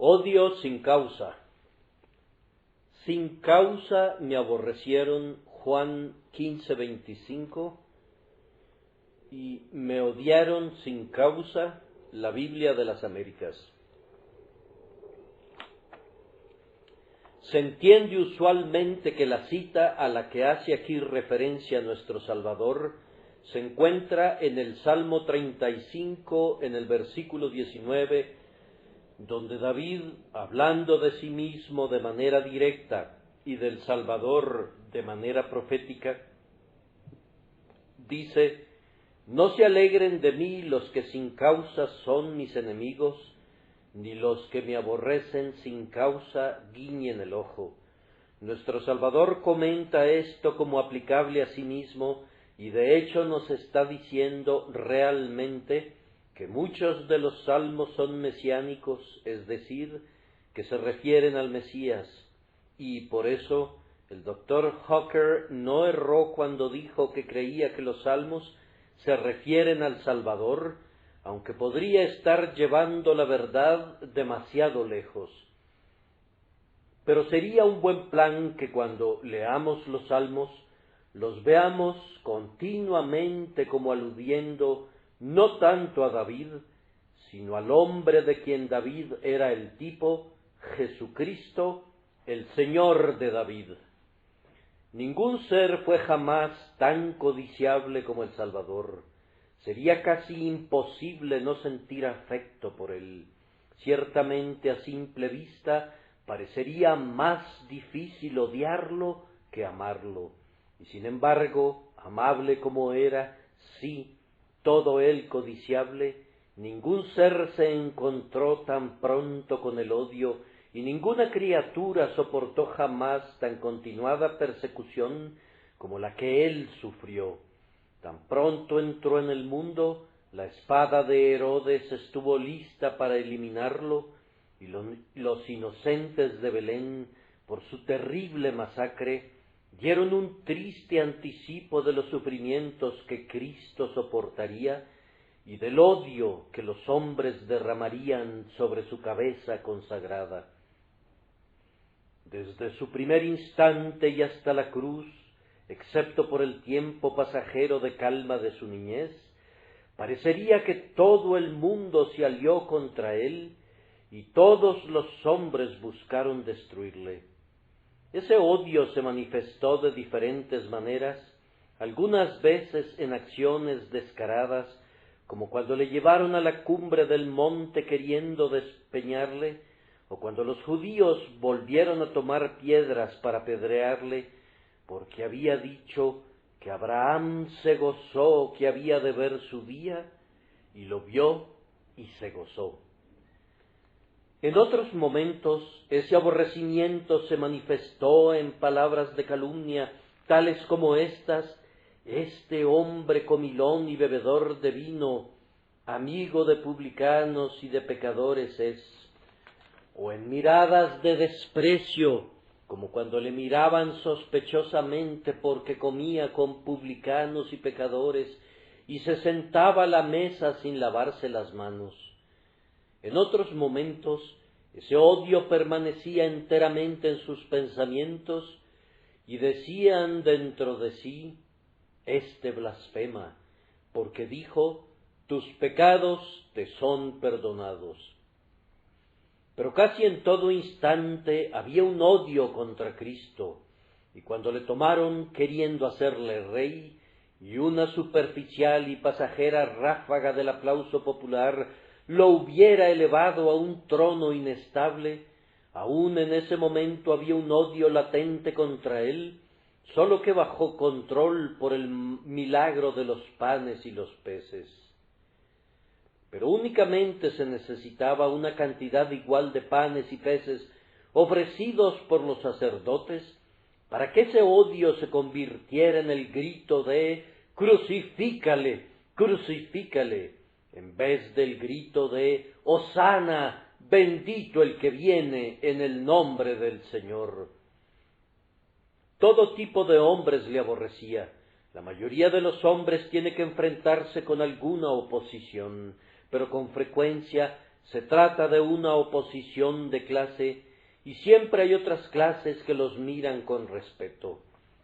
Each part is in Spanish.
Odio sin causa. Sin causa me aborrecieron, Juan 15:25, y me odiaron sin causa, la Biblia de las Américas. Se entiende usualmente que la cita a la que hace aquí referencia nuestro Salvador se encuentra en el Salmo 35, en el versículo 19, donde David, hablando de sí mismo de manera directa y del Salvador de manera profética, dice: «No se alegren de mí los que sin causa son mis enemigos, ni los que me aborrecen sin causa guiñen el ojo». Nuestro Salvador comenta esto como aplicable a sí mismo, y de hecho nos está diciendo realmente que muchos de los salmos son mesiánicos, es decir, que se refieren al Mesías, y por eso el Dr. Hooker no erró cuando dijo que creía que los salmos se refieren al Salvador, aunque podría estar llevando la verdad demasiado lejos. Pero sería un buen plan que cuando leamos los salmos los veamos continuamente como aludiendo no tanto a David, sino al hombre de quien David era el tipo, Jesucristo, el Señor de David. Ningún ser fue jamás tan codiciable como el Salvador. Sería casi imposible no sentir afecto por él. Ciertamente, a simple vista, parecería más difícil odiarlo que amarlo. Y sin embargo, amable como era, sí, todo él codiciable, ningún ser se encontró tan pronto con el odio, y ninguna criatura soportó jamás tan continuada persecución como la que él sufrió. Tan pronto entró en el mundo, la espada de Herodes estuvo lista para eliminarlo, y los inocentes de Belén, por su terrible masacre, dieron un triste anticipo de los sufrimientos que Cristo soportaría y del odio que los hombres derramarían sobre su cabeza consagrada. Desde su primer instante y hasta la cruz, excepto por el tiempo pasajero de calma de su niñez, parecería que todo el mundo se alió contra él y todos los hombres buscaron destruirle. Ese odio se manifestó de diferentes maneras, algunas veces en acciones descaradas, como cuando le llevaron a la cumbre del monte queriendo despeñarle, o cuando los judíos volvieron a tomar piedras para apedrearle, porque había dicho que Abraham se gozó que había de ver su día, y lo vio y se gozó. En otros momentos, ese aborrecimiento se manifestó en palabras de calumnia, tales como estas: «Este hombre comilón y bebedor de vino, amigo de publicanos y de pecadores es», o en miradas de desprecio, como cuando le miraban sospechosamente porque comía con publicanos y pecadores y se sentaba a la mesa sin lavarse las manos. En otros momentos, ese odio permanecía enteramente en sus pensamientos y decían dentro de sí: «Este blasfema, porque dijo, tus pecados te son perdonados». Pero casi en todo instante había un odio contra Cristo, y cuando le tomaron queriendo hacerle rey, y una superficial y pasajera ráfaga del aplauso popular lo hubiera elevado a un trono inestable, aún en ese momento había un odio latente contra él, sólo que bajo control por el milagro de los panes y los peces. Pero únicamente se necesitaba una cantidad igual de panes y peces ofrecidos por los sacerdotes para que ese odio se convirtiera en el grito de «Crucifícale, crucifícale», en vez del grito de «Hosana, bendito el que viene en el nombre del Señor». Todo tipo de hombres le aborrecía. La mayoría de los hombres tiene que enfrentarse con alguna oposición, pero con frecuencia Se trata de una oposición de clase, y siempre hay otras clases que los miran con respeto.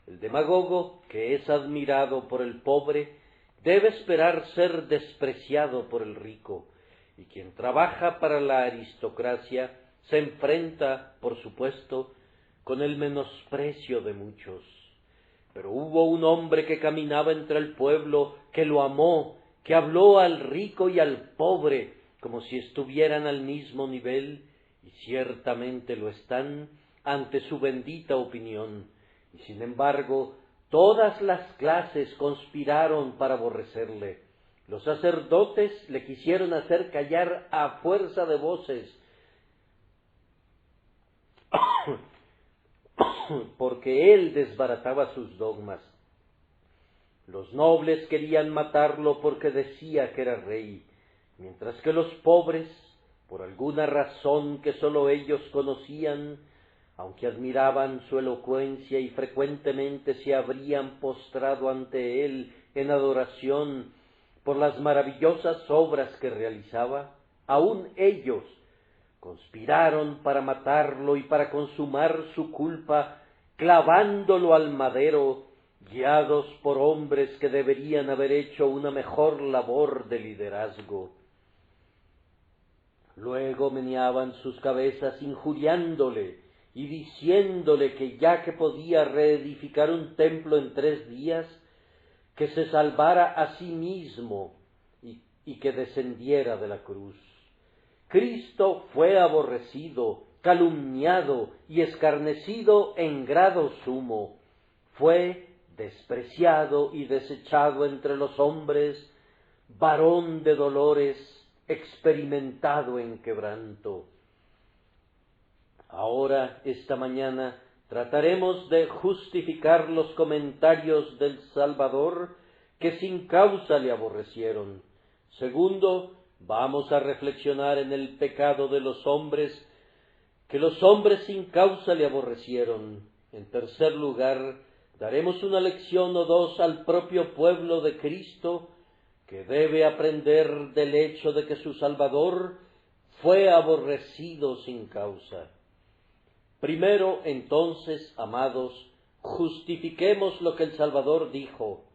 El demagogo, que es admirado por el pobre, debe esperar ser despreciado por el rico, y quien trabaja para la aristocracia se enfrenta, por supuesto, con el menosprecio de muchos. Pero hubo un hombre que caminaba entre el pueblo, que lo amó, que habló al rico y al pobre como si estuvieran al mismo nivel, y ciertamente lo están ante su bendita opinión, y sin embargo todas las clases conspiraron para aborrecerle. Los sacerdotes le quisieron hacer callar a fuerza de voces, porque él desbarataba sus dogmas. Los nobles querían matarlo porque decía que era rey, mientras que los pobres, por alguna razón que sólo ellos conocían, aunque admiraban su elocuencia y frecuentemente se habrían postrado ante él en adoración por las maravillosas obras que realizaba, aun ellos conspiraron para matarlo y para consumar su culpa, clavándolo al madero, guiados por hombres que deberían haber hecho una mejor labor de liderazgo. Luego meneaban sus cabezas injuriándole y diciéndole que ya que podía reedificar un templo en 3 días, que se salvara a sí mismo y que descendiera de la cruz. Cristo fue aborrecido, calumniado y escarnecido en grado sumo. Fue despreciado y desechado entre los hombres, varón de dolores, experimentado en quebranto. Ahora, esta mañana, trataremos de justificar los comentarios del Salvador que sin causa le aborrecieron. Segundo, vamos a reflexionar en el pecado de los hombres, que los hombres sin causa le aborrecieron. En tercer lugar, daremos una lección o dos al propio pueblo de Cristo, que debe aprender del hecho de que su Salvador fue aborrecido sin causa. Primero, entonces, amados, justifiquemos lo que el Salvador dijo: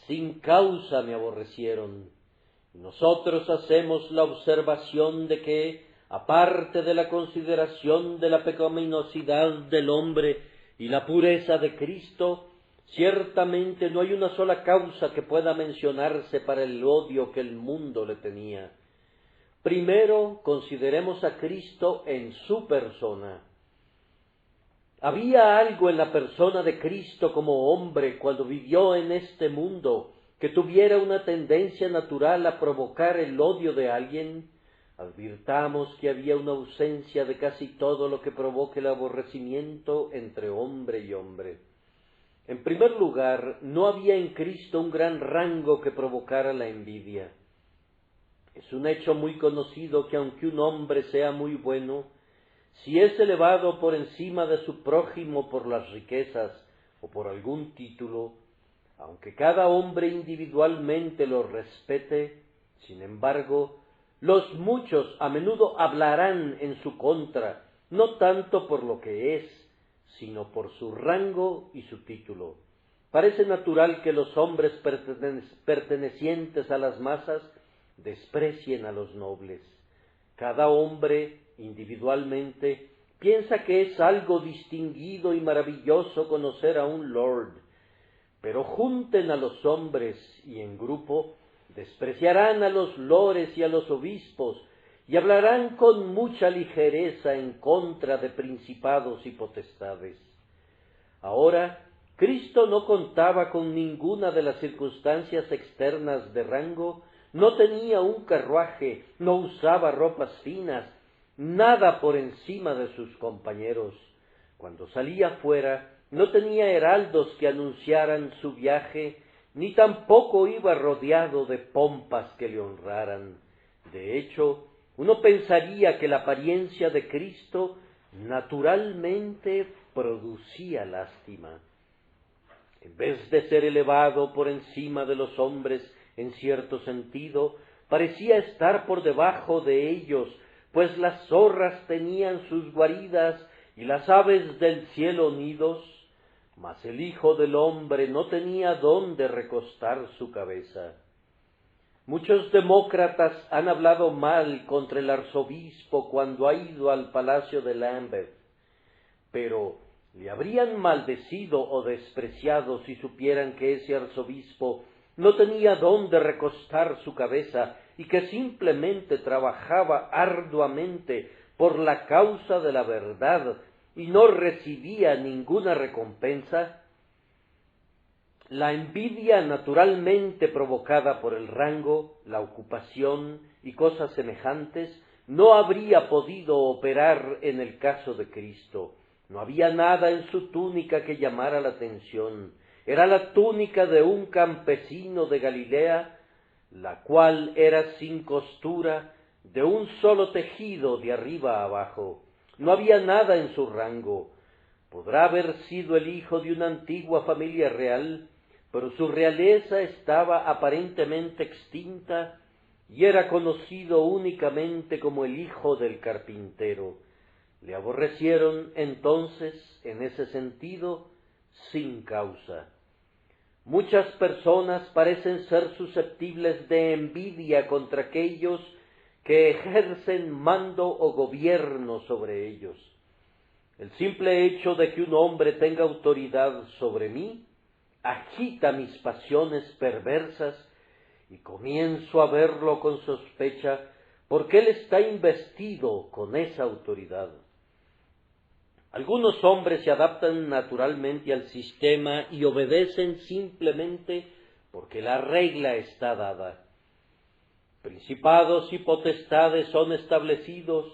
sin causa me aborrecieron. Nosotros hacemos la observación de que, aparte de la consideración de la pecaminosidad del hombre y la pureza de Cristo, ciertamente no hay una sola causa que pueda mencionarse para el odio que el mundo le tenía. Primero, consideremos a Cristo en su persona. Había algo en la persona de Cristo como hombre cuando vivió en este mundo que tuviera una tendencia natural a provocar el odio de alguien. Advirtamos que había una ausencia de casi todo lo que provoque el aborrecimiento entre hombre y hombre. En primer lugar, no había en Cristo un gran rango que provocara la envidia. Es un hecho muy conocido que aunque un hombre sea muy bueno, si es elevado por encima de su prójimo por las riquezas o por algún título, aunque cada hombre individualmente lo respete, sin embargo, los muchos a menudo hablarán en su contra, no tanto por lo que es, sino por su rango y su título. Parece natural que los hombres pertenecientes a las masas desprecien a los nobles. Cada hombre, individualmente, piensa que es algo distinguido y maravilloso conocer a un lord, pero junten a los hombres y en grupo, despreciarán a los lores y a los obispos, y hablarán con mucha ligereza en contra de principados y potestades. Ahora, Cristo no contaba con ninguna de las circunstancias externas de rango, no tenía un carruaje, no usaba ropas finas, nada por encima de sus compañeros. Cuando salía fuera, no tenía heraldos que anunciaran su viaje, ni tampoco iba rodeado de pompas que le honraran. De hecho, uno pensaría que la apariencia de Cristo naturalmente producía lástima. En vez de ser elevado por encima de los hombres en cierto sentido, parecía estar por debajo de ellos, pues las zorras tenían sus guaridas y las aves del cielo nidos, mas el Hijo del Hombre no tenía dónde recostar su cabeza. Muchos demócratas han hablado mal contra el arzobispo cuando ha ido al palacio de Lambeth, pero le habrían maldecido o despreciado si supieran que ese arzobispo no tenía dónde recostar su cabeza y que simplemente trabajaba arduamente por la causa de la verdad y no recibía ninguna recompensa. La envidia naturalmente provocada por el rango, la ocupación y cosas semejantes no habría podido operar en el caso de Cristo. No había nada en su túnica que llamara la atención. Era la túnica de un campesino de Galilea, la cual era sin costura, de un solo tejido de arriba a abajo. No había nada en su rango. Podrá haber sido el hijo de una antigua familia real, pero su realeza estaba aparentemente extinta y era conocido únicamente como el hijo del carpintero. Le aborrecieron entonces, en ese sentido, sin causa. Muchas personas parecen ser susceptibles de envidia contra aquellos que ejercen mando o gobierno sobre ellos. El simple hecho de que un hombre tenga autoridad sobre mí agita mis pasiones perversas y comienzo a verlo con sospecha porque él está investido con esa autoridad. Algunos hombres se adaptan naturalmente al sistema y obedecen simplemente porque la regla está dada. Principados y potestades son establecidos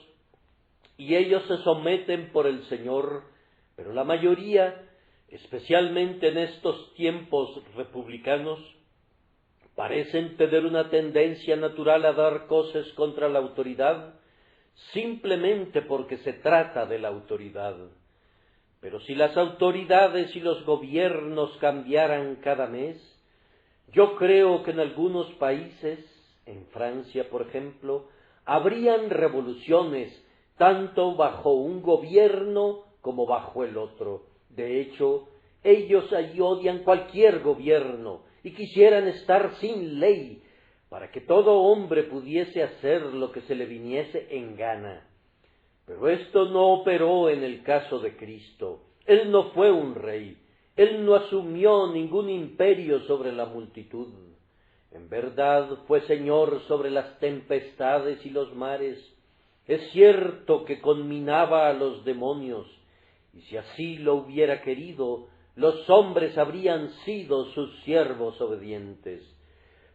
y ellos se someten por el Señor, pero la mayoría, especialmente en estos tiempos republicanos, parecen tener una tendencia natural a dar cosas contra la autoridad, simplemente porque se trata de la autoridad. Pero si las autoridades y los gobiernos cambiaran cada mes, yo creo que en algunos países, en Francia por ejemplo, habrían revoluciones, tanto bajo un gobierno como bajo el otro. De hecho, ellos allí odian cualquier gobierno y quisieran estar sin ley, para que todo hombre pudiese hacer lo que se le viniese en gana. Pero esto no operó en el caso de Cristo. Él no fue un rey. Él no asumió ningún imperio sobre la multitud. En verdad fue Señor sobre las tempestades y los mares. Es cierto que conminaba a los demonios, y si así lo hubiera querido, los hombres habrían sido sus siervos obedientes.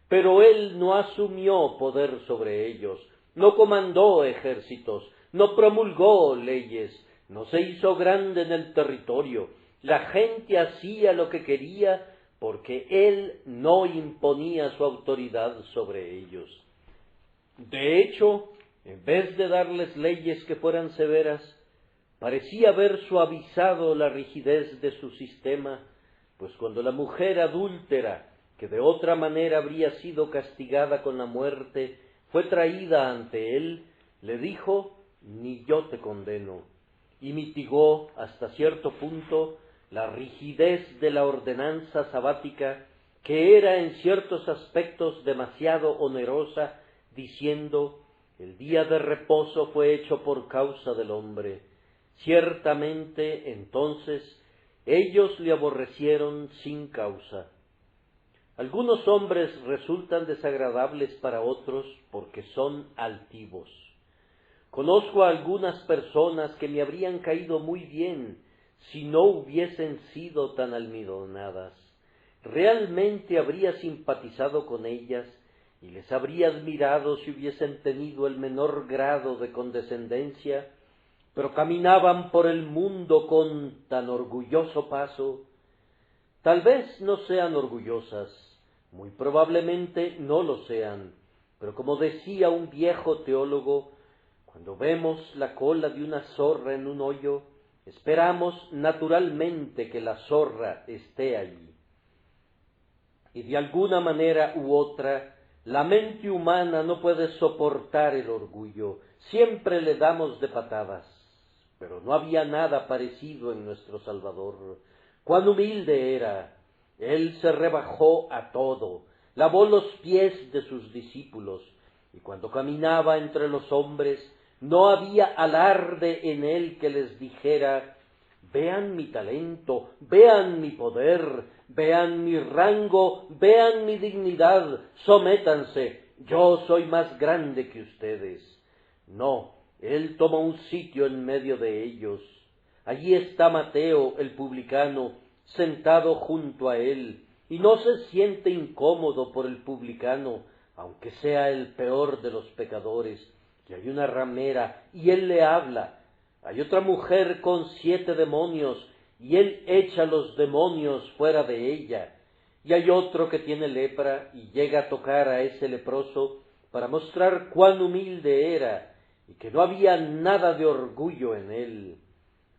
Pero él no asumió poder sobre ellos, no comandó ejércitos, no promulgó leyes, no se hizo grande en el territorio. La gente hacía lo que quería porque él no imponía su autoridad sobre ellos. De hecho, en vez de darles leyes que fueran severas, parecía haber suavizado la rigidez de su sistema, pues cuando la mujer adúltera, que de otra manera habría sido castigada con la muerte, fue traída ante él, le dijo: «Ni yo te condeno», y mitigó hasta cierto punto la rigidez de la ordenanza sabática, que era en ciertos aspectos demasiado onerosa, diciendo: «El día de reposo fue hecho por causa del hombre». Ciertamente, entonces, ellos le aborrecieron sin causa. Algunos hombres resultan desagradables para otros porque son altivos. Conozco a algunas personas que me habrían caído muy bien si no hubiesen sido tan almidonadas. Realmente habría simpatizado con ellas y les habría admirado si hubiesen tenido el menor grado de condescendencia, pero caminaban por el mundo con tan orgulloso paso. Tal vez no sean orgullosas, muy probablemente no lo sean, pero como decía un viejo teólogo, cuando vemos la cola de una zorra en un hoyo, esperamos naturalmente que la zorra esté allí. Y de alguna manera u otra, La mente humana no puede soportar el orgullo, siempre le damos de patadas. Pero no había nada parecido en nuestro Salvador. Cuán humilde era. Él se rebajó a todo, lavó los pies de sus discípulos, y cuando caminaba entre los hombres, no había alarde en él que les dijera: vean mi talento, vean mi poder, vean mi rango, vean mi dignidad, sométanse, yo soy más grande que ustedes. No, él toma un sitio en medio de ellos. Allí está Mateo, el publicano, sentado junto a él, y no se siente incómodo por el publicano, aunque sea el peor de los pecadores. Y hay una ramera, y él le habla. Hay otra mujer con 7 demonios, y él echa los demonios fuera de ella. Y hay otro que tiene lepra, y llega a tocar a ese leproso para mostrar cuán humilde era, y que no había nada de orgullo en él.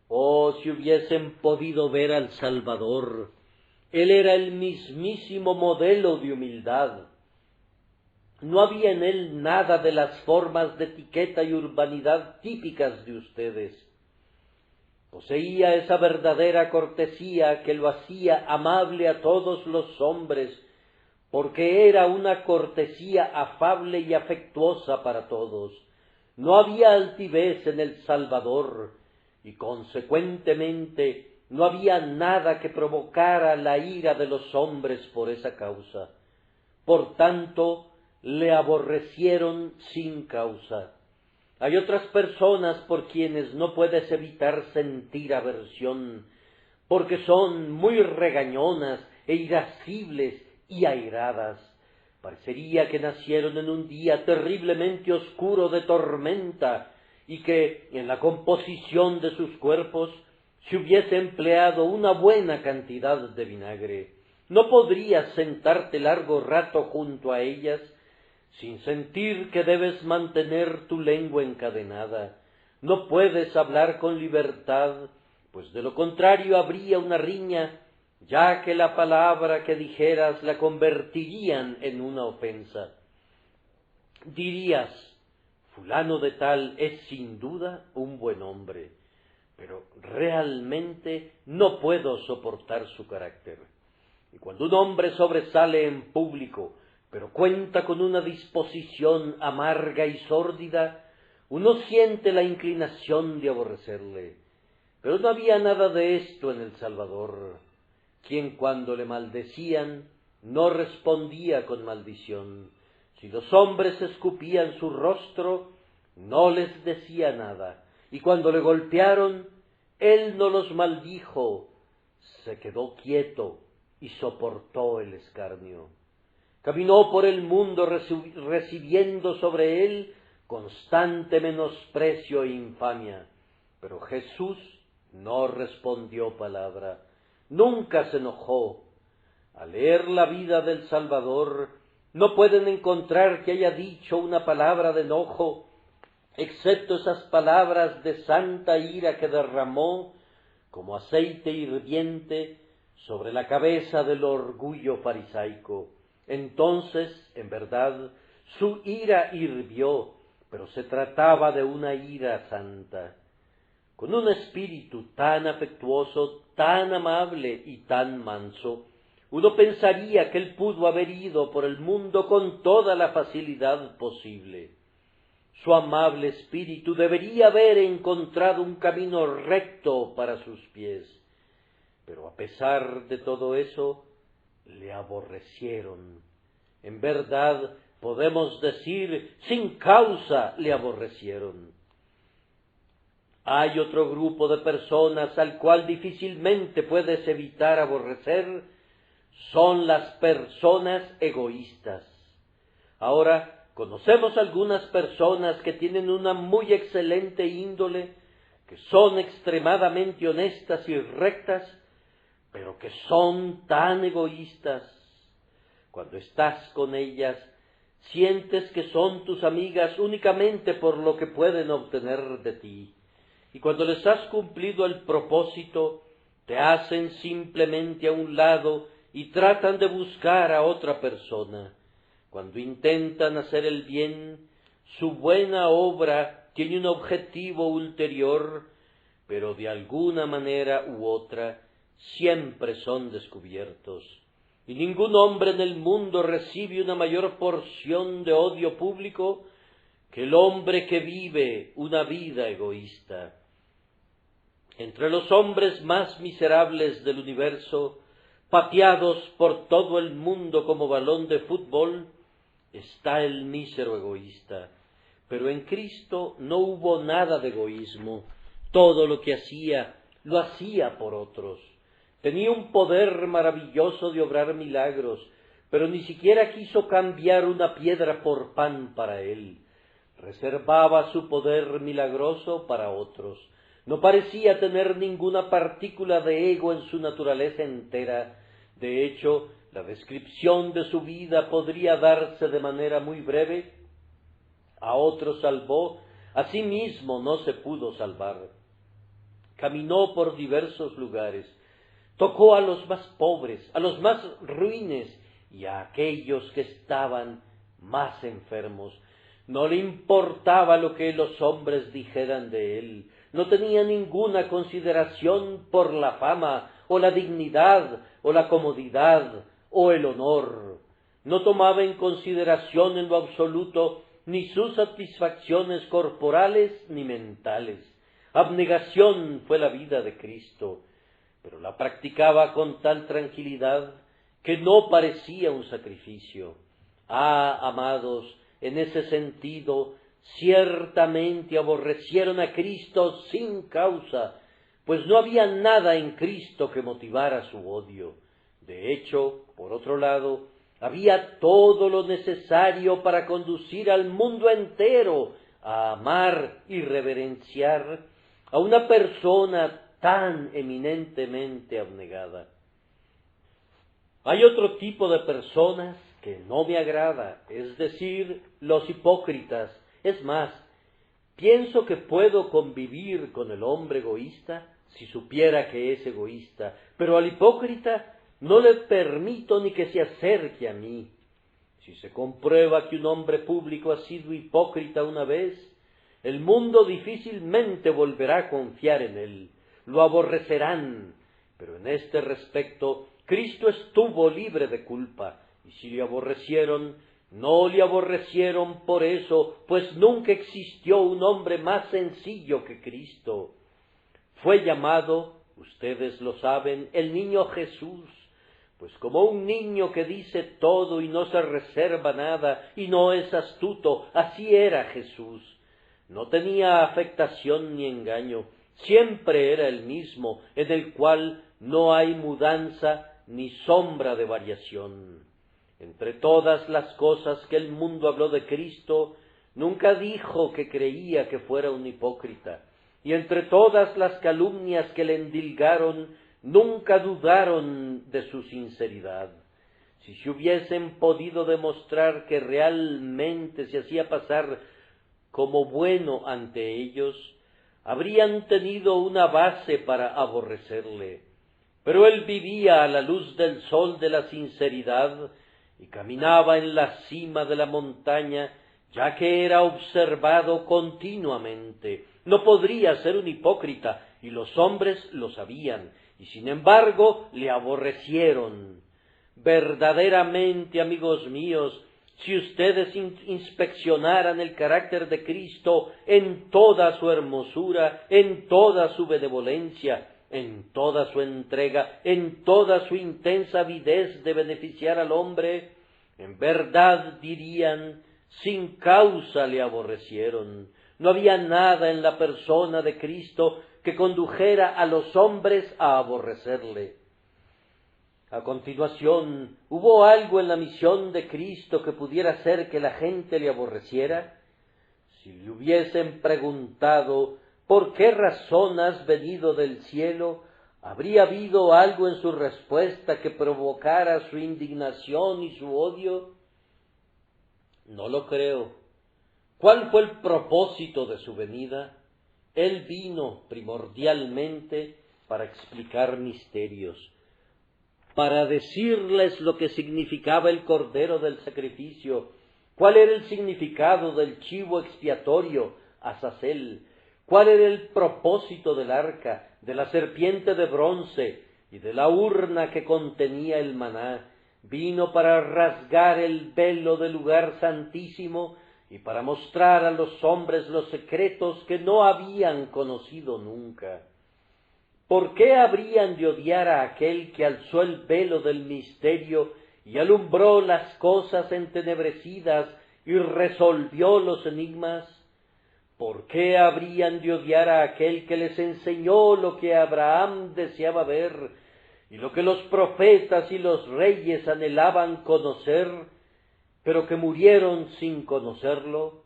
Oh, si hubiesen podido ver al Salvador. Él era el mismísimo modelo de humildad. No había en él nada de las formas de etiqueta y urbanidad típicas de ustedes. Poseía esa verdadera cortesía que lo hacía amable a todos los hombres, porque era una cortesía afable y afectuosa para todos. No había altivez en el Salvador, y consecuentemente no había nada que provocara la ira de los hombres por esa causa. Por tanto, le aborrecieron sin causa. Hay otras personas por quienes no puedes evitar sentir aversión, porque son muy regañonas e irascibles y airadas. Parecería que nacieron en un día terriblemente oscuro de tormenta, y que en la composición de sus cuerpos se hubiese empleado una buena cantidad de vinagre. No podrías sentarte largo rato junto a ellas sin sentir que debes mantener tu lengua encadenada. No puedes hablar con libertad, pues de lo contrario habría una riña, ya que la palabra que dijeras la convertirían en una ofensa. Dirías: fulano de tal es sin duda un buen hombre, pero realmente no puedo soportar su carácter. Y cuando un hombre sobresale en público, pero cuenta con una disposición amarga y sórdida, uno siente la inclinación de aborrecerle. Pero no había nada de esto en el Salvador, quien cuando le maldecían no respondía con maldición. Si los hombres escupían su rostro, no les decía nada, y cuando le golpearon, él no los maldijo, se quedó quieto y soportó el escarnio. Caminó por el mundo recibiendo sobre él constante menosprecio e infamia, pero Jesús no respondió palabra, nunca se enojó. Al leer la vida del Salvador, no pueden encontrar que haya dicho una palabra de enojo, excepto esas palabras de santa ira que derramó como aceite hirviente sobre la cabeza del orgullo farisaico. Entonces, en verdad, su ira hirvió, pero se trataba de una ira santa. Con un espíritu tan afectuoso, tan amable y tan manso, uno pensaría que él pudo haber ido por el mundo con toda la facilidad posible. Su amable espíritu debería haber encontrado un camino recto para sus pies, pero a pesar de todo eso, le aborrecieron. En verdad, podemos decir, sin causa le aborrecieron. Hay otro grupo de personas al cual difícilmente puedes evitar aborrecer, son las personas egoístas. Ahora, conocemos algunas personas que tienen una muy excelente índole, que son extremadamente honestas y rectas, pero que son tan egoístas. Cuando estás con ellas, sientes que son tus amigas únicamente por lo que pueden obtener de ti. Y cuando les has cumplido el propósito, te hacen simplemente a un lado y tratan de buscar a otra persona. Cuando intentan hacer el bien, su buena obra tiene un objetivo ulterior, pero de alguna manera u otra siempre son descubiertos. Y ningún hombre en el mundo recibe una mayor porción de odio público que el hombre que vive una vida egoísta. Entre los hombres más miserables del universo, pateados por todo el mundo como balón de fútbol, está el mísero egoísta. Pero en Cristo no hubo nada de egoísmo. Todo lo que hacía, lo hacía por otros. Tenía un poder maravilloso de obrar milagros, pero ni siquiera quiso cambiar una piedra por pan para él. Reservaba su poder milagroso para otros. No parecía tener ninguna partícula de ego en su naturaleza entera. De hecho, la descripción de su vida podría darse de manera muy breve. A otros salvó, a sí mismo no se pudo salvar. Caminó por diversos lugares, tocó a los más pobres, a los más ruines y a aquellos que estaban más enfermos. No le importaba lo que los hombres dijeran de él, no tenía ninguna consideración por la fama, o la dignidad, o la comodidad, o el honor. No tomaba en consideración en lo absoluto ni sus satisfacciones corporales ni mentales. Abnegación fue la vida de Cristo, pero la practicaba con tal tranquilidad que no parecía un sacrificio. Amados, en ese sentido, ciertamente aborrecieron a Cristo sin causa, pues no había nada en Cristo que motivara su odio. De hecho, por otro lado, había todo lo necesario para conducir al mundo entero a amar y reverenciar a una persona tan eminentemente abnegada. Hay otro tipo de personas que no me agrada, es decir, los hipócritas. Es más, pienso que puedo convivir con el hombre egoísta si supiera que es egoísta, pero al hipócrita no le permito ni que se acerque a mí. Si se comprueba que un hombre público ha sido hipócrita una vez, el mundo difícilmente volverá a confiar en él. Lo aborrecerán, pero en este respecto Cristo estuvo libre de culpa, y si le aborrecieron, no le aborrecieron por eso, pues nunca existió un hombre más sencillo que Cristo. Fue llamado, ustedes lo saben, el niño Jesús, pues como un niño que dice todo y no se reserva nada y no es astuto, así era Jesús. No tenía afectación ni engaño, siempre era el mismo, en el cual no hay mudanza ni sombra de variación. Entre todas las cosas que el mundo habló de Cristo, nunca dijo que creía que fuera un hipócrita, y entre todas las calumnias que le endilgaron, nunca dudaron de su sinceridad. Si se hubiesen podido demostrar que realmente se hacía pasar como bueno ante ellos, habrían tenido una base para aborrecerle. Pero él vivía a la luz del sol de la sinceridad y caminaba en la cima de la montaña, ya que era observado continuamente. No podría ser un hipócrita, y los hombres lo sabían, y sin embargo le aborrecieron. Verdaderamente, amigos míos, si ustedes inspeccionaran el carácter de Cristo en toda su hermosura, en toda su benevolencia, en toda su entrega, en toda su intensa avidez de beneficiar al hombre, en verdad dirían, sin causa le aborrecieron. No había nada en la persona de Cristo que condujera a los hombres a aborrecerle. A continuación, ¿hubo algo en la misión de Cristo que pudiera hacer que la gente le aborreciera? Si le hubiesen preguntado ¿por qué razón has venido del cielo?, ¿habría habido algo en su respuesta que provocara su indignación y su odio? No lo creo. ¿Cuál fue el propósito de su venida? Él vino primordialmente para explicar misterios. para decirles lo que significaba el cordero del sacrificio, cuál era el significado del chivo expiatorio, Azazel, cuál era el propósito del arca, de la serpiente de bronce y de la urna que contenía el maná. Vino para rasgar el velo del lugar santísimo y para mostrar a los hombres los secretos que no habían conocido nunca. ¿Por qué habrían de odiar a aquel que alzó el velo del misterio y alumbró las cosas entenebrecidas y resolvió los enigmas? ¿Por qué habrían de odiar a aquel que les enseñó lo que Abraham deseaba ver y lo que los profetas y los reyes anhelaban conocer, pero que murieron sin conocerlo?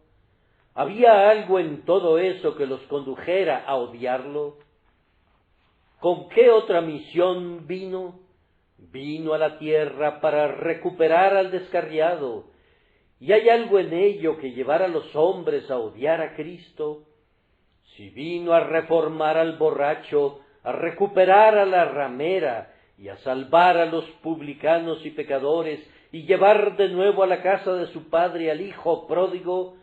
¿Había algo en todo eso que los condujera a odiarlo? ¿Con qué otra misión vino? Vino a la tierra para recuperar al descarriado. ¿Y hay algo en ello que llevar a los hombres a odiar a Cristo? Si vino a reformar al borracho, a recuperar a la ramera y a salvar a los publicanos y pecadores y llevar de nuevo a la casa de su padre al hijo pródigo,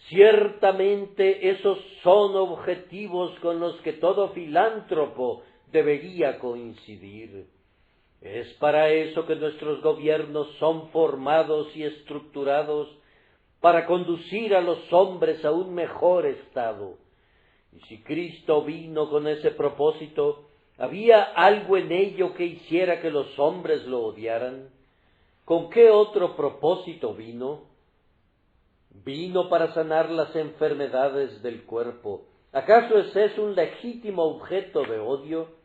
ciertamente esos son objetivos con los que todo filántropo debería coincidir. Es para eso que nuestros gobiernos son formados y estructurados, para conducir a los hombres a un mejor estado. Y si Cristo vino con ese propósito, ¿había algo en ello que hiciera que los hombres lo odiaran? ¿Con qué otro propósito vino? Vino para sanar las enfermedades del cuerpo. ¿Acaso ese es un legítimo objeto de odio?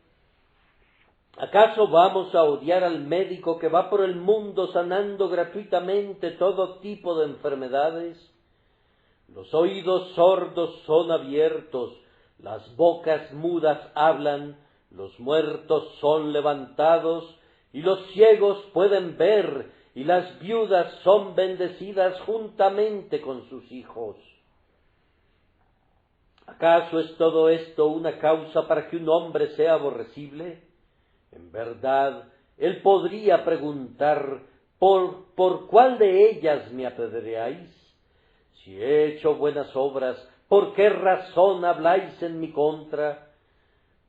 ¿Acaso vamos a odiar al médico que va por el mundo sanando gratuitamente todo tipo de enfermedades? Los oídos sordos son abiertos, las bocas mudas hablan, los muertos son levantados, y los ciegos pueden ver, y las viudas son bendecidas juntamente con sus hijos. ¿Acaso es todo esto una causa para que un hombre sea aborrecible? En verdad, él podría preguntar, ¿por cuál de ellas me apedreáis? Si he hecho buenas obras, ¿por qué razón habláis en mi contra?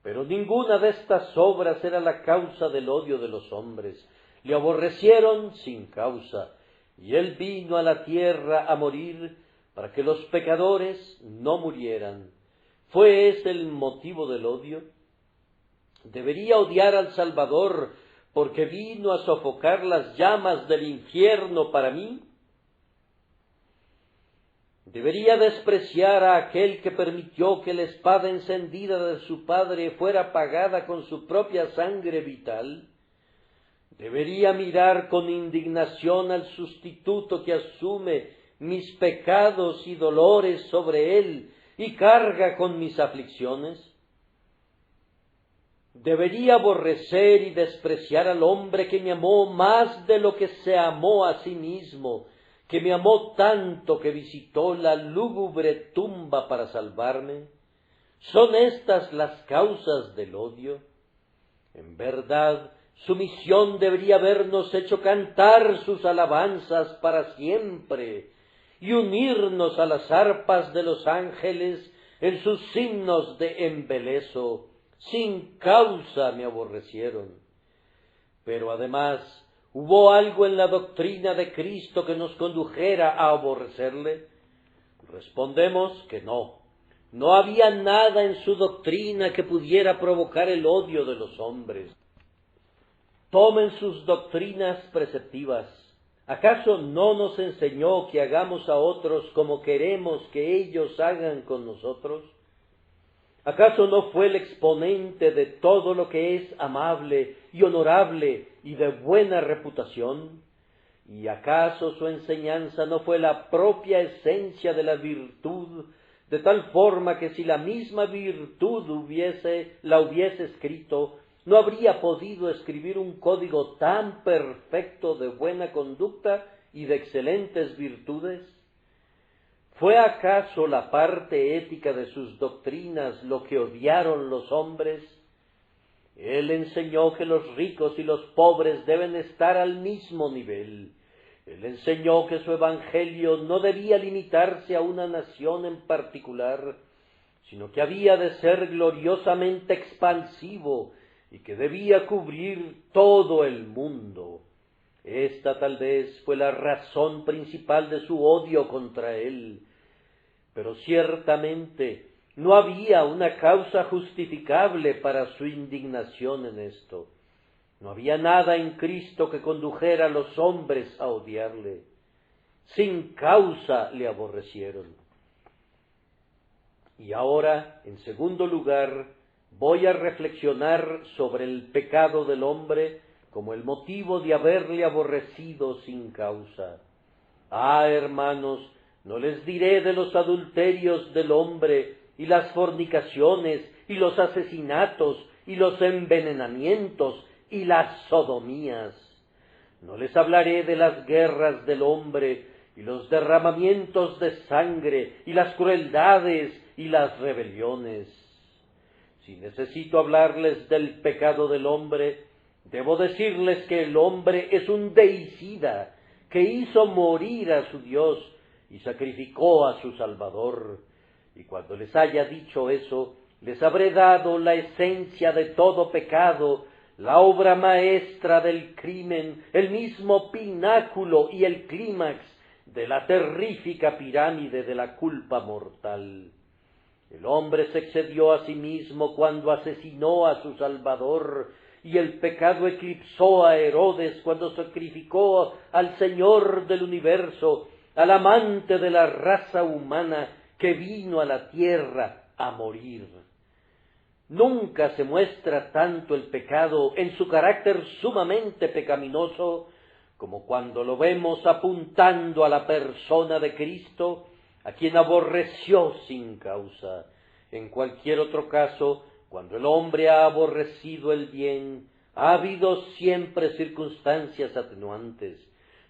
Pero ninguna de estas obras era la causa del odio de los hombres. Le aborrecieron sin causa, y él vino a la tierra a morir para que los pecadores no murieran. ¿Fue ese el motivo del odio? ¿Debería odiar al Salvador porque vino a sofocar las llamas del infierno para mí? ¿Debería despreciar a aquel que permitió que la espada encendida de su Padre fuera apagada con su propia sangre vital? ¿Debería mirar con indignación al sustituto que asume mis pecados y dolores sobre él y carga con mis aflicciones? ¿Debería aborrecer y despreciar al hombre que me amó más de lo que se amó a sí mismo, que me amó tanto que visitó la lúgubre tumba para salvarme? ¿Son estas las causas del odio? En verdad, su misión debería habernos hecho cantar sus alabanzas para siempre y unirnos a las arpas de los ángeles en sus himnos de embeleso. Sin causa me aborrecieron. Pero además, ¿hubo algo en la doctrina de Cristo que nos condujera a aborrecerle? Respondemos que no. No había nada en su doctrina que pudiera provocar el odio de los hombres. Tomen sus doctrinas preceptivas. ¿Acaso no nos enseñó que hagamos a otros como queremos que ellos hagan con nosotros? ¿Acaso no fue el exponente de todo lo que es amable y honorable y de buena reputación? ¿Y acaso su enseñanza no fue la propia esencia de la virtud, de tal forma que si la misma virtud la hubiese escrito, no habría podido escribir un código tan perfecto de buena conducta y de excelentes virtudes? ¿Fue acaso la parte ética de sus doctrinas lo que odiaron los hombres? Él enseñó que los ricos y los pobres deben estar al mismo nivel. Él enseñó que su evangelio no debía limitarse a una nación en particular, sino que había de ser gloriosamente expansivo y que debía cubrir todo el mundo. Esta tal vez fue la razón principal de su odio contra él. Pero ciertamente no había una causa justificable para su indignación en esto. No había nada en Cristo que condujera a los hombres a odiarle. Sin causa le aborrecieron. Y ahora, en segundo lugar, voy a reflexionar sobre el pecado del hombre como el motivo de haberle aborrecido sin causa. Hermanos, no les diré de los adulterios del hombre, y las fornicaciones, y los asesinatos, y los envenenamientos, y las sodomías. No les hablaré de las guerras del hombre, y los derramamientos de sangre, y las crueldades, y las rebeliones. Si necesito hablarles del pecado del hombre, debo decirles que el hombre es un deicida, que hizo morir a su Dios, y sacrificó a su Salvador. Y cuando les haya dicho eso, les habré dado la esencia de todo pecado, la obra maestra del crimen, el mismo pináculo y el clímax de la terrífica pirámide de la culpa mortal. El hombre se excedió a sí mismo cuando asesinó a su Salvador, y el pecado eclipsó a Herodes cuando sacrificó al Señor del universo, al amante de la raza humana que vino a la tierra a morir. Nunca se muestra tanto el pecado en su carácter sumamente pecaminoso como cuando lo vemos apuntando a la persona de Cristo, a quien aborreció sin causa. En cualquier otro caso, cuando el hombre ha aborrecido el bien, ha habido siempre circunstancias atenuantes.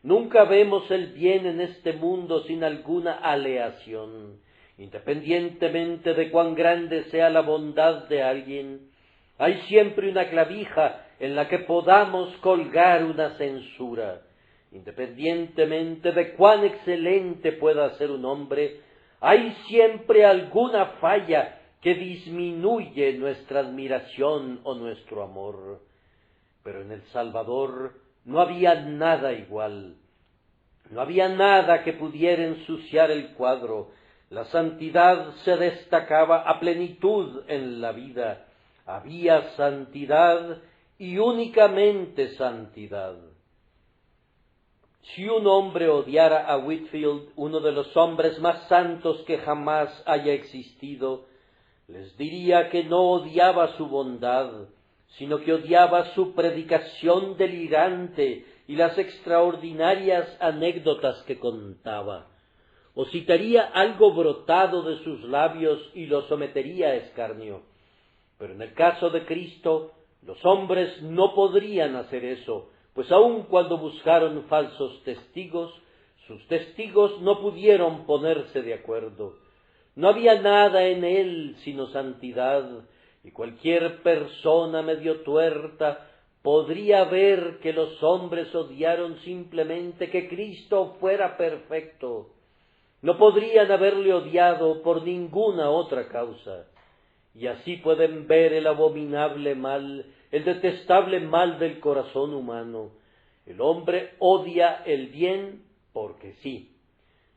Nunca vemos el bien en este mundo sin alguna aleación. Independientemente de cuán grande sea la bondad de alguien, hay siempre una clavija en la que podamos colgar una censura. Independientemente de cuán excelente pueda ser un hombre, hay siempre alguna falla que disminuye nuestra admiración o nuestro amor. Pero en el Salvador no había nada igual. No había nada que pudiera ensuciar el cuadro. La santidad se destacaba a plenitud en la vida. Había santidad y únicamente santidad. Si un hombre odiara a Whitefield, uno de los hombres más santos que jamás haya existido, les diría que no odiaba su bondad, sino que odiaba su predicación delirante y las extraordinarias anécdotas que contaba. O citaría algo brotado de sus labios y lo sometería a escarnio. Pero en el caso de Cristo, los hombres no podrían hacer eso, pues aun cuando buscaron falsos testigos, sus testigos no pudieron ponerse de acuerdo. No había nada en él sino santidad, y cualquier persona medio tuerta podría ver que los hombres odiaron simplemente que Cristo fuera perfecto. No podrían haberle odiado por ninguna otra causa. Y así pueden ver el abominable mal, el detestable mal del corazón humano. El hombre odia el bien porque sí.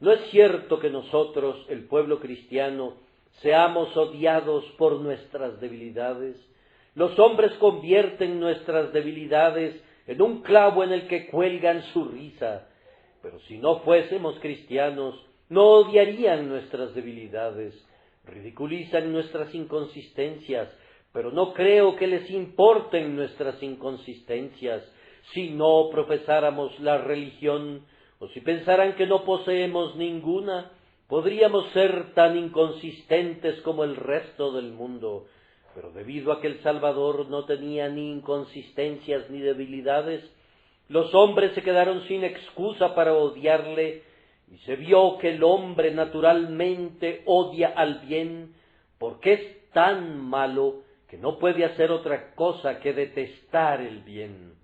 ¿No es cierto que nosotros, el pueblo cristiano, seamos odiados por nuestras debilidades? Los hombres convierten nuestras debilidades en un clavo en el que cuelgan su risa. Pero si no fuésemos cristianos, no odiarían nuestras debilidades. Ridiculizan nuestras inconsistencias, pero no creo que les importen nuestras inconsistencias. Si no profesáramos la religión, o si pensaran que no poseemos ninguna, podríamos ser tan inconsistentes como el resto del mundo. Pero debido a que el Salvador no tenía ni inconsistencias ni debilidades, los hombres se quedaron sin excusa para odiarle, y se vio que el hombre naturalmente odia al bien, porque es tan malo que no puede hacer otra cosa que detestar el bien.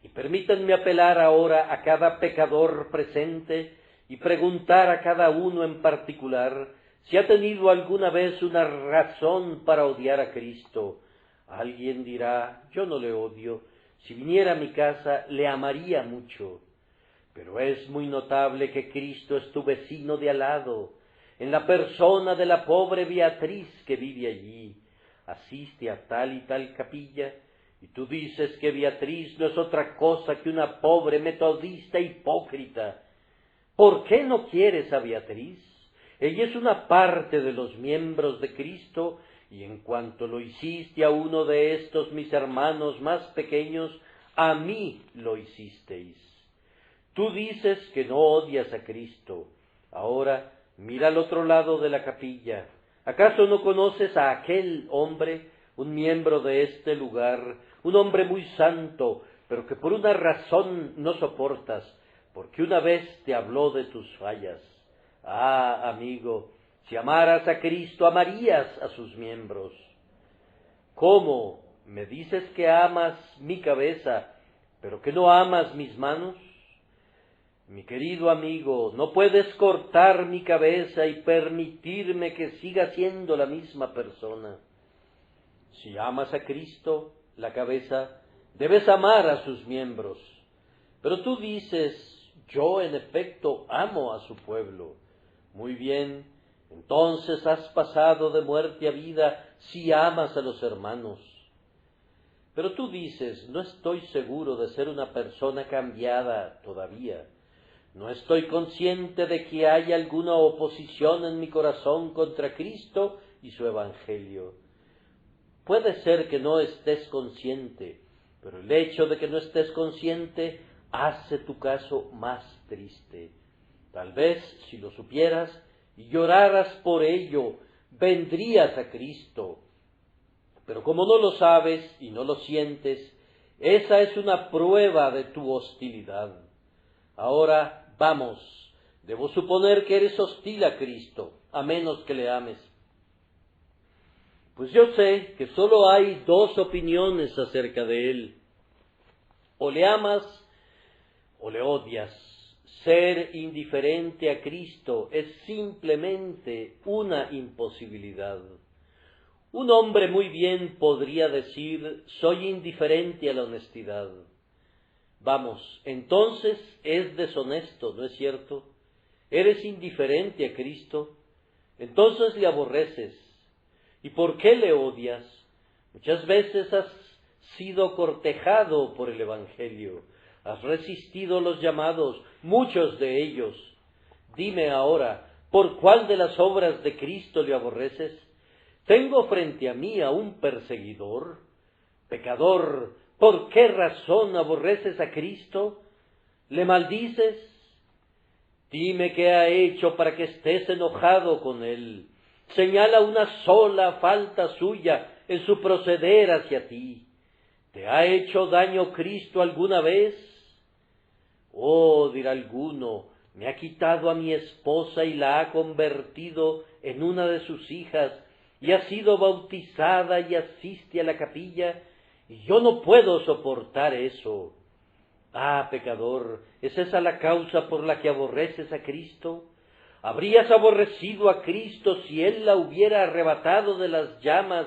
Y permítanme apelar ahora a cada pecador presente y preguntar a cada uno en particular si ha tenido alguna vez una razón para odiar a Cristo. Alguien dirá, yo no le odio, si viniera a mi casa le amaría mucho. Pero es muy notable que Cristo es tu vecino de al lado, en la persona de la pobre Beatriz que vive allí. Asiste a tal y tal capilla, y tú dices que Beatriz no es otra cosa que una pobre metodista hipócrita. ¿Por qué no quieres a Beatriz? Ella es una parte de los miembros de Cristo, y en cuanto lo hiciste a uno de estos mis hermanos más pequeños, a mí lo hicisteis. Tú dices que no odias a Cristo. Ahora mira al otro lado de la capilla. ¿Acaso no conoces a aquel hombre, un miembro de este lugar, un hombre muy santo, pero que por una razón no soportas, porque una vez te habló de tus fallas? Ah, amigo, si amaras a Cristo, amarías a sus miembros. ¿Cómo? ¿Me dices que amas mi cabeza, pero que no amas mis manos? Mi querido amigo, no puedes cortar mi cabeza y permitirme que siga siendo la misma persona. Si amas a Cristo, la cabeza, debes amar a sus miembros. Pero tú dices, yo en efecto amo a su pueblo. Muy bien, entonces has pasado de muerte a vida si amas a los hermanos. Pero tú dices, no estoy seguro de ser una persona cambiada todavía. No estoy consciente de que haya alguna oposición en mi corazón contra Cristo y su Evangelio. Puede ser que no estés consciente, pero el hecho de que no estés consciente hace tu caso más triste. Tal vez, si lo supieras y lloraras por ello, vendrías a Cristo. Pero como no lo sabes y no lo sientes, esa es una prueba de tu hostilidad. Ahora, vamos, debo suponer que eres hostil a Cristo, a menos que le ames. Pues yo sé que solo hay dos opiniones acerca de él. O le amas o le odias. Ser indiferente a Cristo es simplemente una imposibilidad. Un hombre muy bien podría decir, soy indiferente a la honestidad. Vamos, entonces es deshonesto, ¿no es cierto? ¿Eres indiferente a Cristo? Entonces le aborreces. ¿Y por qué le odias? Muchas veces has sido cortejado por el Evangelio, has resistido los llamados, muchos de ellos. Dime ahora, ¿por cuál de las obras de Cristo le aborreces? ¿Tengo frente a mí a un perseguidor? Pecador, ¿por qué razón aborreces a Cristo? ¿Le maldices? Dime qué ha hecho para que estés enojado con él. Señala una sola falta suya en su proceder hacia ti. ¿Te ha hecho daño Cristo alguna vez? Oh, dirá alguno, me ha quitado a mi esposa y la ha convertido en una de sus hijas, y ha sido bautizada y asiste a la capilla, y yo no puedo soportar eso. Ah, pecador, ¿es esa la causa por la que aborreces a Cristo? ¿Habrías aborrecido a Cristo si Él la hubiera arrebatado de las llamas,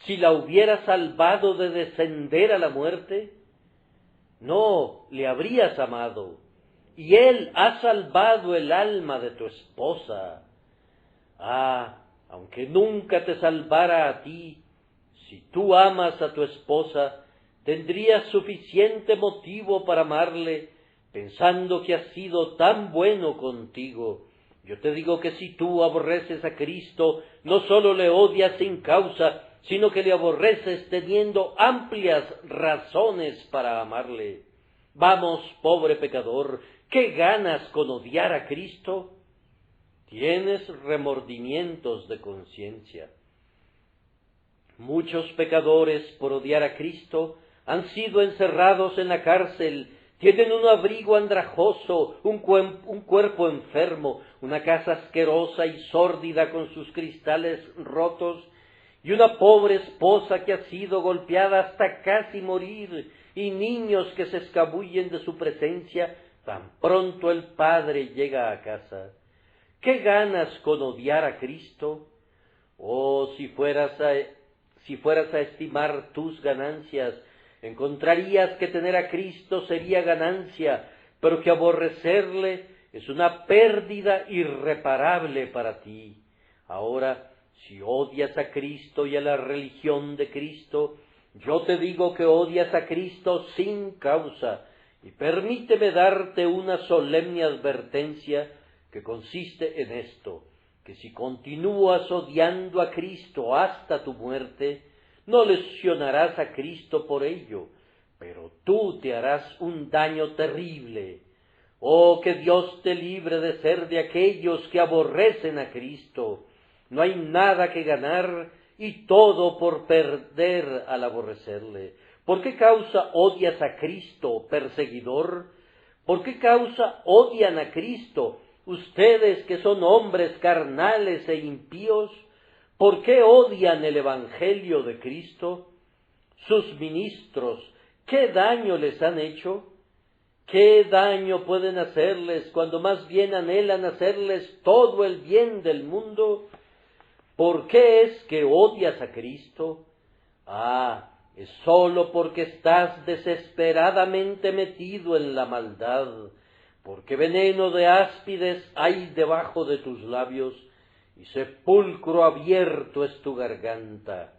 si la hubiera salvado de descender a la muerte? No, le habrías amado, y Él ha salvado el alma de tu esposa. Ah, aunque nunca te salvara a ti, si tú amas a tu esposa, tendrías suficiente motivo para amarle, pensando que ha sido tan bueno contigo. Yo te digo que si tú aborreces a Cristo, no sólo le odias sin causa, sino que le aborreces teniendo amplias razones para amarle. Vamos, pobre pecador, ¿qué ganas con odiar a Cristo? Tienes remordimientos de conciencia. Muchos pecadores, por odiar a Cristo, han sido encerrados en la cárcel, tienen un abrigo andrajoso, un cuerpo enfermo, una casa asquerosa y sórdida con sus cristales rotos, y una pobre esposa que ha sido golpeada hasta casi morir, y niños que se escabullen de su presencia tan pronto el Padre llega a casa. ¿Qué ganas con odiar a Cristo? Oh, si fueras a estimar tus ganancias, encontrarías que tener a Cristo sería ganancia, pero que aborrecerle es una pérdida irreparable para ti. Ahora, si odias a Cristo y a la religión de Cristo, yo te digo que odias a Cristo sin causa, y permíteme darte una solemne advertencia que consiste en esto, que si continúas odiando a Cristo hasta tu muerte, no lesionarás a Cristo por ello, pero tú te harás un daño terrible. Oh, que Dios te libre de ser de aquellos que aborrecen a Cristo. No hay nada que ganar y todo por perder al aborrecerle. ¿Por qué causa odias a Cristo, perseguidor? ¿Por qué causa odian a Cristo, ustedes que son hombres carnales e impíos? ¿Por qué odian el Evangelio de Cristo? Sus ministros, ¿qué daño les han hecho? ¿Qué daño pueden hacerles cuando más bien anhelan hacerles todo el bien del mundo? ¿Por qué es que odias a Cristo? Es sólo porque estás desesperadamente metido en la maldad, porque veneno de áspides hay debajo de tus labios, y sepulcro abierto es tu garganta.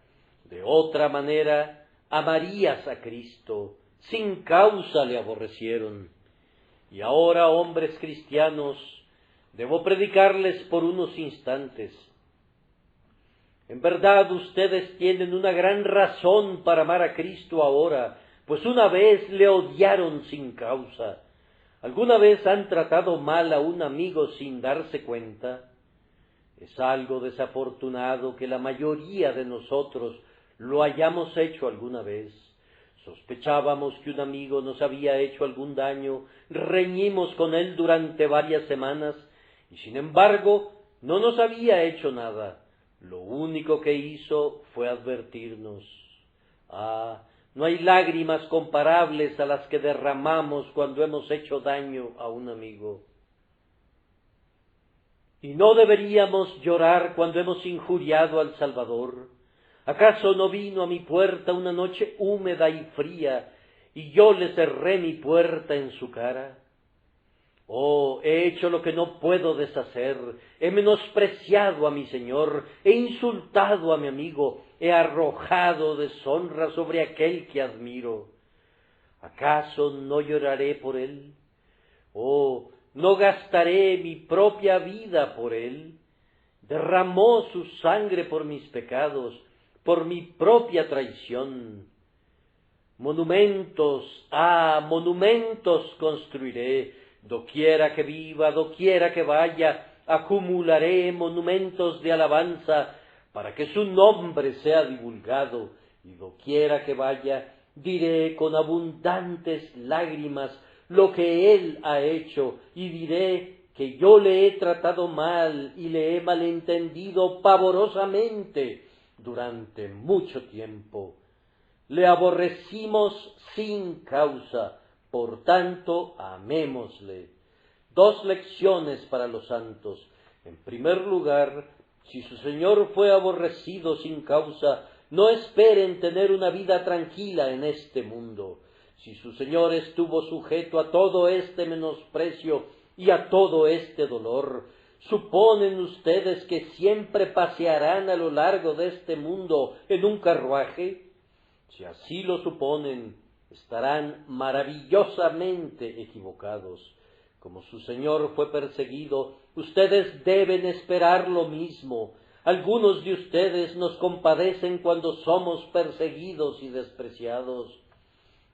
De otra manera, amarías a Cristo, sin causa le aborrecieron. Y ahora, hombres cristianos, debo predicarles por unos instantes. En verdad ustedes tienen una gran razón para amar a Cristo ahora, pues una vez le odiaron sin causa. ¿Alguna vez han tratado mal a un amigo sin darse cuenta? Es algo desafortunado que la mayoría de nosotros lo hayamos hecho alguna vez. Sospechábamos que un amigo nos había hecho algún daño, reñimos con él durante varias semanas, y sin embargo no nos había hecho nada. Lo único que hizo fue advertirnos. No hay lágrimas comparables a las que derramamos cuando hemos hecho daño a un amigo. ¿Y no deberíamos llorar cuando hemos injuriado al Salvador? ¿Acaso no vino a mi puerta una noche húmeda y fría, y yo le cerré mi puerta en su cara? Oh, he hecho lo que no puedo deshacer, he menospreciado a mi Señor, he insultado a mi amigo, he arrojado deshonra sobre aquel que admiro. ¿Acaso no lloraré por él? Oh, ¿no gastaré mi propia vida por él? Derramó su sangre por mis pecados, por mi propia traición. Monumentos construiré, doquiera que viva, doquiera que vaya, acumularé monumentos de alabanza para que su nombre sea divulgado, y doquiera que vaya, diré con abundantes lágrimas lo que él ha hecho, y diré que yo le he tratado mal y le he malentendido pavorosamente durante mucho tiempo. Le aborrecimos sin causa, por tanto, amémosle. 2 lecciones para los santos. En primer lugar, si su Señor fue aborrecido sin causa, no esperen tener una vida tranquila en este mundo. Si su Señor estuvo sujeto a todo este menosprecio y a todo este dolor, ¿suponen ustedes que siempre pasearán a lo largo de este mundo en un carruaje? Si así lo suponen, estarán maravillosamente equivocados. Como su Señor fue perseguido, ustedes deben esperar lo mismo. Algunos de ustedes nos compadecen cuando somos perseguidos y despreciados.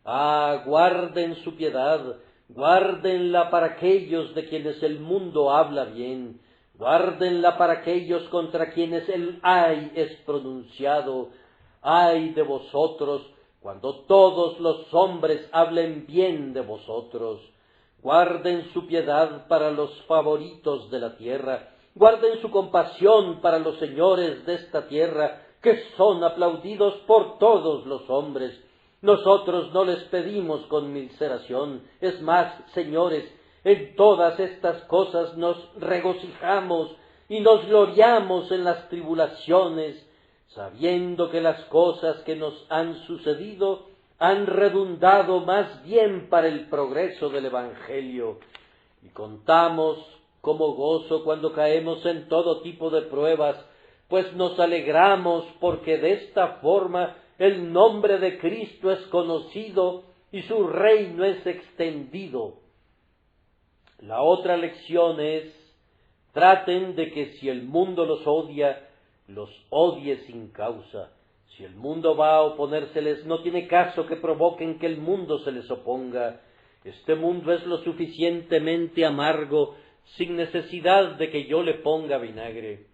Guarden su piedad, guárdenla para aquellos de quienes el mundo habla bien, guárdenla para aquellos contra quienes el ay es pronunciado. Ay de vosotros, cuando todos los hombres hablen bien de vosotros. Guarden su piedad para los favoritos de la tierra, guarden su compasión para los señores de esta tierra, que son aplaudidos por todos los hombres. Nosotros no les pedimos conmiseración. Es más, señores, en todas estas cosas nos regocijamos y nos gloriamos en las tribulaciones, sabiendo que las cosas que nos han sucedido han redundado más bien para el progreso del Evangelio, y contamos como gozo cuando caemos en todo tipo de pruebas, pues nos alegramos porque de esta forma el nombre de Cristo es conocido y su reino es extendido. La otra lección es: traten de que si el mundo los odia, los odie sin causa. Si el mundo va a oponérseles, no tiene caso que provoquen que el mundo se les oponga. Este mundo es lo suficientemente amargo, sin necesidad de que yo le ponga vinagre.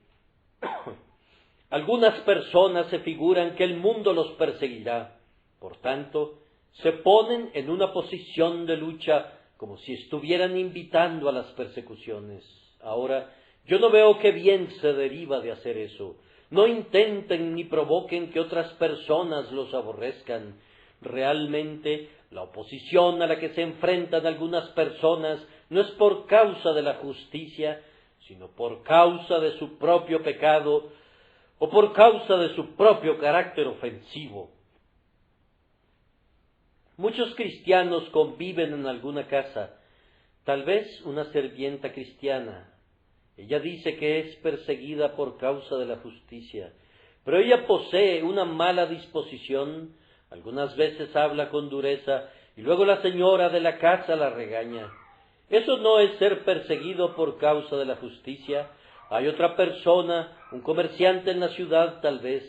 Algunas personas se figuran que el mundo los perseguirá. Por tanto, se ponen en una posición de lucha como si estuvieran invitando a las persecuciones. Ahora, yo no veo qué bien se deriva de hacer eso. No intenten ni provoquen que otras personas los aborrezcan. Realmente, la oposición a la que se enfrentan algunas personas no es por causa de la justicia, sino por causa de su propio pecado o por causa de su propio carácter ofensivo. Muchos cristianos conviven en alguna casa, tal vez una sirvienta cristiana. Ella dice que es perseguida por causa de la justicia, pero ella posee una mala disposición, algunas veces habla con dureza, y luego la señora de la casa la regaña. Eso no es ser perseguido por causa de la justicia. Hay otra persona, un comerciante en la ciudad tal vez.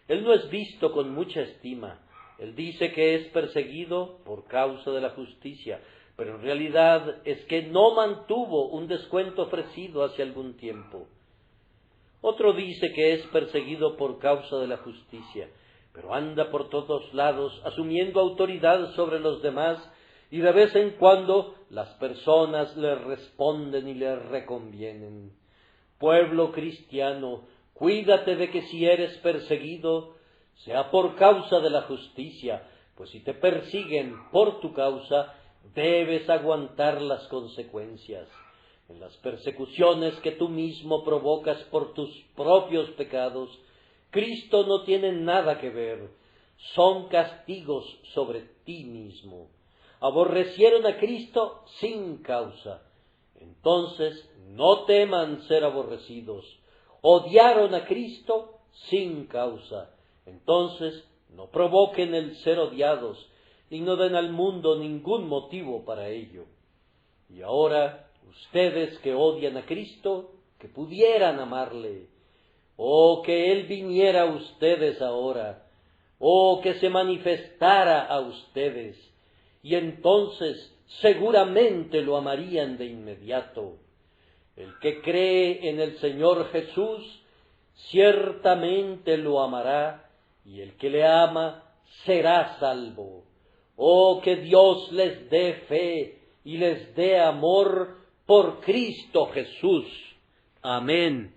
Él no es visto con mucha estima. Él dice que es perseguido por causa de la justicia, pero en realidad es que no mantuvo un descuento ofrecido hace algún tiempo. Otro dice que es perseguido por causa de la justicia, pero anda por todos lados asumiendo autoridad sobre los demás, y de vez en cuando las personas le responden y le reconvienen. Pueblo cristiano, cuídate de que si eres perseguido, sea por causa de la justicia, pues si te persiguen por tu causa, debes aguantar las consecuencias. En las persecuciones que tú mismo provocas por tus propios pecados, Cristo no tiene nada que ver, son castigos sobre ti mismo. Aborrecieron a Cristo sin causa, entonces no teman ser aborrecidos. Odiaron a Cristo sin causa, entonces no provoquen el ser odiados, y no den al mundo ningún motivo para ello. Y ahora, ustedes que odian a Cristo, que pudieran amarle, o que Él viniera a ustedes ahora, o que se manifestara a ustedes, y entonces seguramente lo amarían de inmediato. El que cree en el Señor Jesús, ciertamente lo amará, y el que le ama será salvo. Oh, que Dios les dé fe y les dé amor por Cristo Jesús. Amén.